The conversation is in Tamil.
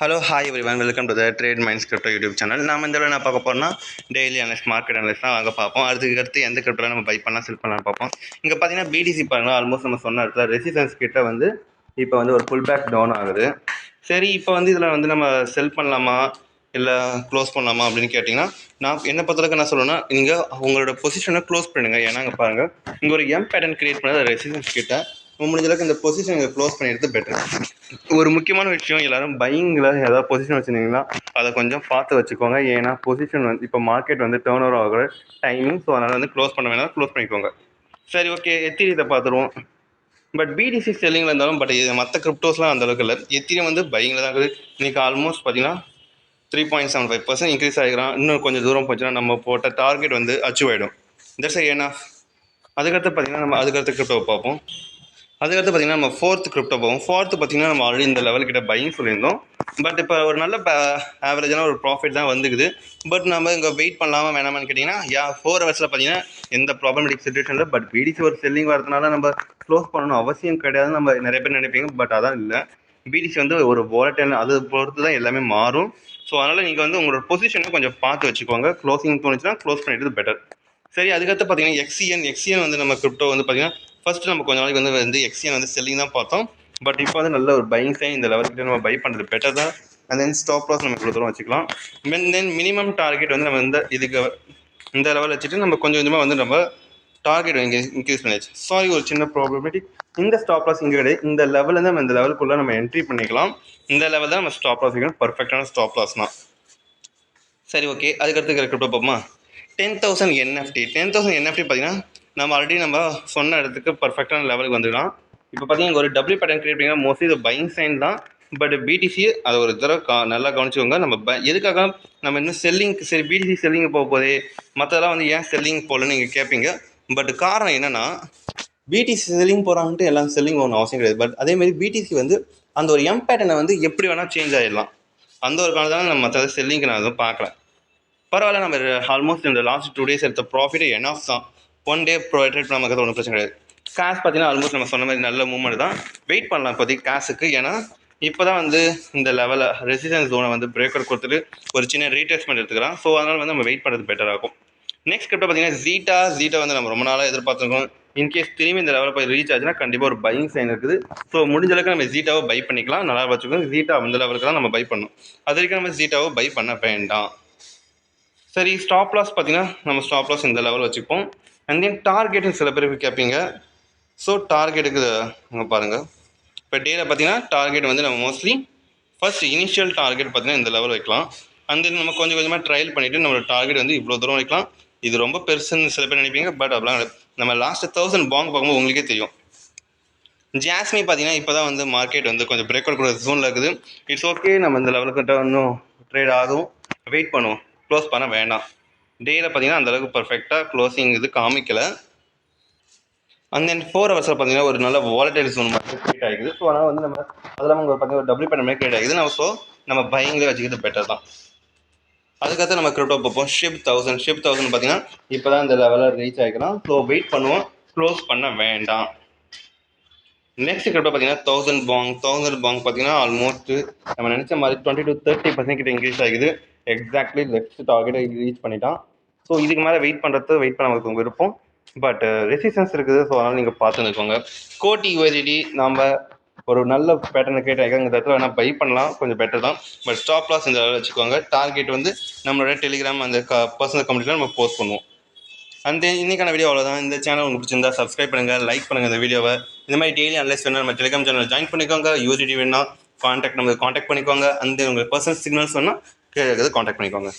Hello hi everyone, welcome to the trade minds crypto YouTube channel. நம்ம இந்த என்ன பார்க்க போகிறோம்னா டெய்லி அனலிஸ்ட், மார்க்கெட் அனலிஸ்ட் தான் வாங்க பார்ப்போம். அடுத்து எந்த கிரிப்டோ நம்ம பை பண்ணலாம், செல் பண்ணலாம் பார்ப்போம். இங்கே பார்த்தீங்கன்னா பிடிசி பாருங்கள், ஆல்மோஸ்ட் நம்ம சொன்ன இடத்துல ரெசிஸ்டன்ஸ் கிட்ட வந்து இப்போ வந்து ஒரு ஃபுல் பேக் டவுன் ஆகுது. சரி, இப்போ வந்து இதில் வந்து நம்ம செல் பண்ணலாமா இல்லை க்ளோஸ் பண்ணலாமா அப்படின்னு கேட்டிங்கன்னா, நான் என்ன பொறுத்தளவுக்கு என்ன சொல்லுவேன்னா, நீங்கள் உங்களோட பொசிஷனை க்ளோஸ் பண்ணுங்கள். ஏன்னா இங்கே பாருங்கள், இங்கே ஒரு எம் பேட்டர்ன் கிரியேட் பண்ணது ரெசிஸ்டன்ஸ் கிட்ட முடிஞ்ச அளவுக்கு இந்த பொசிஷன் க்ளோஸ் பண்ணிடுறது பெட்டர். ஒரு முக்கியமான விஷயம், எல்லாரும் பையிங்கில் ஏதாவது பொசிஷன் வச்சுருந்தீங்கன்னா அதை கொஞ்சம் பார்த்து வச்சுக்கோங்க. ஏன்னா பொசிஷன் வந்து இப்போ மார்க்கெட் வந்து டேர்ன் ஓவர் ஆகிற டைமிங். ஸோ அதனால் வந்து க்ளோஸ் பண்ண வேணாம், க்ளோஸ் பண்ணிக்கோங்க. சரி, ஓகே. எத்திரியத்தை பார்த்துருவோம். பட் பிடிசி செல்லிங்கில் இருந்தாலும் பட் இது மற்ற கிரிப்டோஸ்லாம் அந்தளவுக்கு இல்லை. எத்திரியம் வந்து பையிங்கில் தான் இருக்குது. இன்றைக்கி ஆல்மோஸ்ட் பார்த்தீங்கன்னா 3.75% இன்க்ரீஸ் ஆகிக்கிறான். இன்னும் கொஞ்சம் தூரம் போச்சுன்னா நம்ம போட்ட டார்கெட் வந்து அச்சீவ் ஆகிடும். தட்ஸ் ஏன்னா அதுக்கடுத்து பார்த்தீங்கன்னா நம்ம அதுக்கடுத்து கிரிப்டோ பார்ப்போம். அதுக்கடுத்து பார்த்தீங்கன்னா நம்ம ஃபோர்த்து கிரிப்டோ போவோம். ஃபோர்த்து பார்த்தீங்கன்னா நம்ம ஆல்ரெடி இந்த லெவல்கிட்ட பையிங் சொல்லியிருந்தோம். பட் இப்போ ஒரு நல்ல ஆவரேஜான ஒரு ப்ராஃபிட் தான் வந்துக்குது. பட் நம்ம இங்கே வெயிட் பண்ணலாமா வேணாமான்னு கேட்டிங்கன்னா, 4 ஹவர்ஸில் பார்த்தீங்கன்னா எந்த ப்ராப்ளமேட்டிக் சுச்சுவேஷனில் பட் பிடிசி ஒரு செல்லிங் வரதுனால நம்ம க்ளோஸ் பண்ணணும் அவசியம் கிடையாது. நம்ம நிறைய பேர் நினைப்பீங்க, பட் அதான் இல்லை. பிடிசி வந்து ஒரு வாலட்டைல், அது பொறுத்து தான் எல்லாமே மாறும். ஸோ அதனால் நீங்கள் வந்து உங்களோட பொசிஷனை கொஞ்சம் பார்த்து வச்சுக்கோங்க. க்ளோசிங் தோணுச்சுன்னா க்ளோஸ் பண்ணிடுறது பெட்டர். சரி, அதுக்கடுத்து பார்த்தீங்கன்னா எக்ஸிஎன் வந்து நம்ம கிரிப்டோ வந்து பார்த்தீங்கன்னா ஃபர்ஸ்ட் நம்ம கொஞ்ச நாளைக்கு வந்து எக்ஸிஎன் வந்து செல்லிங் தான் பார்த்தோம். பட் இப்போ வந்து நல்ல ஒரு பையிங் சைன், இந்த லெவல்கிட்ட நம்ம பை பண்ணுறது பெட்டர் தான். அண்ட் தென் ஸ்டாப் லாஸ் நம்ம இவ்வளோ தூரம் வச்சுக்கலாம். தென் மினிமம் டார்கெட் வந்து நம்ம இந்த லெவல் வச்சுட்டு நம்ம கொஞ்சம் கொஞ்சமாக வந்து நம்ம டார்கெட் இன்க்ரீஸ் பண்ணியாச்சு. சாரி, ஒரு சின்ன ப்ராப்ளமேட்டிக். இந்த ஸ்டாப் லாஸ் இங்கே கிடையாது. இந்த லெவலில் நம்ம இந்த லெவலுக்குள்ளே நம்ம என்ட்ரி பண்ணிக்கலாம். இந்த லெவல் தான் நம்ம ஸ்டாப் லாஸ் வைக்கணும். பர்ஃபெக்டான ஸ்டாப் லாஸ் தான். சரி, ஓகே. அதுக்கடுத்து கிரிப்டோ பார்ப்போமா. 10,000 NFT. 10,000 NFT பார்த்தீங்கன்னா நம்ம ஆல்ரெடி நம்ம சொன்ன இடத்துக்கு பர்ஃபெக்டான லெவலுக்கு வந்துக்கலாம். இப்போ பார்த்தீங்கன்னா ஒரு டபிள்யூ பேட்டர்ன் கிரியேட் பண்ணிங்கன்னா மோஸ்ட்லி இது பையிங் சைன் தான். பட் பிடிசி அதை ஒரு தடவை நல்லா கவனிச்சுக்கோங்க. நம்ம எதுக்காக நம்ம இன்னும் செல்லிங்க்கு, சரி பிடிசி செல்லிங் போக போதே மற்றதெல்லாம் வந்து ஏன் செல்லிங் போகலன்னு நீங்கள் கேட்பீங்க. பட் காரணம் என்னென்னா, பிடிசி செல்லிங் போகிறாங்கன்ட்டு எல்லாம் செல்லிங் போகணும் அவசியம் கிடையாது. பட் அதேமாதிரி பிடிசி வந்து அந்த ஒரு எம் பேட்டர்னை வந்து எப்படி வேணால் சேஞ்ச் ஆகிடலாம். அந்த ஒரு காரணம் தான் நம்ம மற்ற செல்லிங்க்கு நான் எதுவும் பார்க்கல. பரவாயில்ல, நம்ம ஆல்மோஸ்ட் இந்த லாஸ்ட் 2 days எடுத்த ப்ராஃபிட்டே எனாஃப் தான். 1 day ட்ரேட் நமக்கு ஒன்றும் பிரச்சனை கிடையாது. கேஷ் பார்த்தீங்கன்னா ஆல்மோஸ்ட் நம்ம சொன்ன மாதிரி நல்ல மூவ்மெண்ட் தான். வெயிட் பண்ணலாம் இப்போதைக்கு கேஷுக்கு. ஏன்னா இப்போ தான் வந்து இந்த லெவலில் ரெசிஸ்டன்ஸ் ஜோனை வந்து பிரேக்கர் கொடுத்துட்டு ஒரு சின்ன ரீடெஸ்ட்மெண்ட் எடுத்துக்கலாம். ஸோ அதனால் வந்து நம்ம வெயிட் பண்ணுறது பெட்டராக இருக்கும். நெக்ஸ்ட் கிரிப்டோ பார்த்தீங்கன்னா ஜீட்டா வந்து நம்ம ரொம்ப நாளாக எதிர்பார்த்துருக்கோம். இன்கேஸ் திரும்பி இந்த லெவலில் போய் ரீச் ஆச்சுன்னா கண்டிப்பாக ஒரு பையிங் சைன் இருக்குது. ஸோ முடிஞ்ச அளவுக்கு நம்ம ஜீட்டாவை பை பண்ணிக்கலாம். நல்லா வச்சுக்கோங்க. ஜீட்டா அந்த லெவலுக்கு தான் நம்ம பை பண்ணணும். அது வரைக்கும் நம்ம ஜீட்டாவை பை பண்ண வேண்டாம். சரி, ஸ்டாப் லாஸ் பார்த்தீங்கன்னா நம்ம ஸ்டாப் லாஸ் இந்த லெவல் வச்சுப்போம். அண்ட் தென் டார்கெட்டுன்னு சில பேருக்கு கேட்பீங்க. ஸோ டார்கெட்டுக்கு அங்கே பாருங்கள். இப்போ டேயில் பார்த்தீங்கன்னா டார்கெட் வந்து நம்ம மோஸ்ட்லி ஃபர்ஸ்ட் இனிஷியல் டார்கெட் பார்த்தீங்கன்னா இந்த லெவல் வைக்கலாம். அண்ட் தென் நம்ம கொஞ்சம் கொஞ்சமாக ட்ரையல் பண்ணிவிட்டு நம்மளோட டார்கெட் வந்து இவ்வளோ தூரம் வைக்கலாம். இது ரொம்ப பெருசுன்னு சில பேர் நினைப்பீங்க. பட் அப்படிலாம் நம்ம லாஸ்ட் 1000 பாங்க் பார்க்கும்போது உங்களுக்கே தெரியும். ஜாஸ்மி பார்த்தீங்கன்னா இப்போ தான் வந்து மார்க்கெட் வந்து கொஞ்சம் பிரேக் அவுட் கொடுக்குற ஜோனில் இருக்குது. இட்ஸ் ஓகே, நம்ம இந்த லெவலுக்கிட்ட இன்னும் ட்ரேட் ஆகும். வெயிட் பண்ணுவோம், க்ளோஸ் பண்ண வேண்டாம். டேயில் பார்த்தீங்கன்னா அந்தளவுக்கு பர்ஃபெக்டாக க்ளோசிங் இது காமிக்கலை. அண்ட் தென் 4 ஹவர்ஸில் பார்த்தீங்கன்னா ஒரு நல்ல வாலடைல் ஜோன் மாதிரி கிரியேட் ஆகிக்குது. ஸோ அதனால் வந்து நம்ம அதெல்லாம் உங்களுக்கு பார்த்தீங்கன்னா ஒரு டபுள் பேட்டர்ன் மாதிரி கிரியேட் ஆகிக்குது. நம்ம ஸோ நம்ம பையிங்லேயே வச்சுக்கிறது பெட்டர் தான். அதுக்கடுத்து நம்ம கிரிப்டோ பார்ப்போம். ஷிப் தௌசண்ட் பார்த்தீங்கன்னா இப்போ தான் இந்த லெவலில் ரீச் ஆகிக்கலாம். ஸோ வெயிட் பண்ணுவோம், க்ளோஸ் பண்ண வேண்டாம். நெக்ஸ்ட் கிரிப்டோ பார்த்தீங்கன்னா 1000 பாங்க் பார்த்தீங்கன்னா ஆல்மோஸ்ட் நம்ம நினச்ச மாதிரி 20 to 30% கிட்ட இன்க்ரீஸ் ஆகிக்குது. எக்ஸாக்ட்லி நெக்ஸ்ட் டார்கெட்டை ரீச் பண்ணிட்டான். ஸோ இதுக்கு மேலே வெயிட் பண்ண உங்களுக்கு விருப்பம். பட் ரெசிஸ்டன்ஸ் இருக்குது. ஸோ அதனால் நீங்கள் பார்த்துருக்கோங்க. கோட்டி யூஎஸ்டி நம்ம ஒரு நல்ல பேட்டர்னை கேட்டாங்க. இந்த இடத்துல வேணால் பை பண்ணலாம், கொஞ்சம் பெட்டர் தான். பட் ஸ்டாப் லாஸ் இந்த லெவலில் வச்சுக்கோங்க. டார்கெட் வந்து நம்மளோட டெலிகிராம் அந்த பர்சனல் கம்யூனிட்டியில் நம்ம போஸ்ட் பண்ணுவோம். அந்த இன்றைக்கான வீடியோ அவ்வளோதான். இந்த சேனல் உங்களுக்கு பிடிச்சிருந்தா சப்ஸ்கிரைப் பண்ணுங்கள், லைக் பண்ணுங்கள் இந்த வீடியோவை. இந்த மாதிரி டெய்லி அனலைஸ் வேணும் நம்ம டெலிகிராம் சேனல் ஜாயின் பண்ணிக்கோங்க. யூஎஸ்டி வேணால் காண்டாக்ட் பண்ணிக்கோங்க. அந்த உங்களுக்கு பர்சனல் சிக்னல்ஸ் வேணால் காண்டாக்ட் பண்ணிக்கோங்க.